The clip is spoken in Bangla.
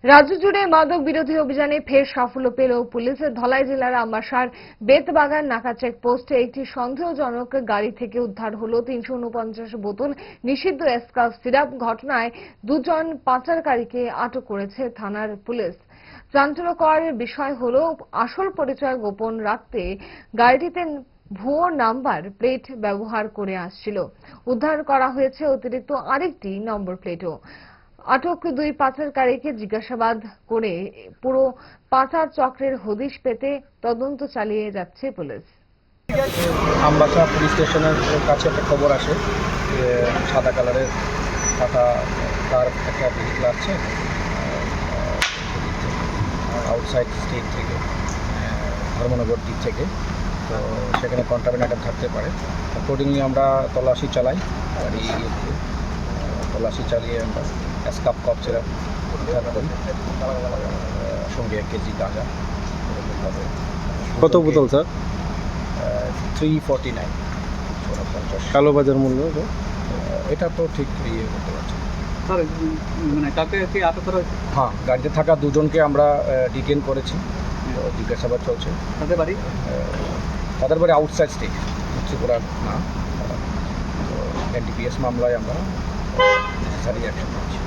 রাজ্য জুড়ে মাদক বিরোধী অভিযানে ফের সাফল্য পেল পুলিশ। ধলাই জেলার আমবাসার বেতবাগান নাকা চেকপোস্টে একটি সন্দেহজনক গাড়ি থেকে উদ্ধার হল 349 বোতল নিষিদ্ধ এসকাল সিরাপ। ঘটনায় দুজন পাচারকারীকে আটক করেছে থানার পুলিশ। চাঞ্চল্যকর বিষয় হল, আসল পরিচয় গোপন রাখতে গাড়িটিতে ভুয়ো নাম্বার প্লেট ব্যবহার করে আসছিল। উদ্ধার করা হয়েছে অতিরিক্ত আরেকটি নম্বর প্লেটও। আটক দুই পাচারকারীকে জিজ্ঞাসাবাদ করে পুরো পাচার চক্রের হদিশ পেতে তদন্ত চালিয়ে যাচ্ছে পুলিশ। আমবাসা পুলিশ স্টেশনের কাছে একটা খবর আসে যে সাদা কালারের টাটা কার একটা ভেহিকল আসছে আউটসাইড স্টেট থেকে, ধর্মনগর দিক থেকে। তো সেখানে কন্টামিনেটর থাকতে পারে। অ্যাকর্ডিংলি আমরা তল্লাশি চালাই, গাড়ি তল্লাশি চালিয়ে আমরা এসকাপ কফ সিরাপ উদ্ধার করি, সঙ্গে 1 কেজি গাঁজা। কত বোতল স্যার? 349। কালোবাজার মূল্য এটা তো ঠিক ইয়ে করতে পারছি স্যার, মানে কাকে কি আটক করা হয়েছে? হ্যাঁ, গাড়িতে থাকা দুজনকে আমরা ডিটেন করেছি, জিজ্ঞাসাবাদ চলছে। তাদের বাড়ি আউটসাইড স্টেট, ত্রিপুরা না। তো এনডিপিএস মামলায় আমরা নেসেসারি অ্যাকশন নিচ্ছি।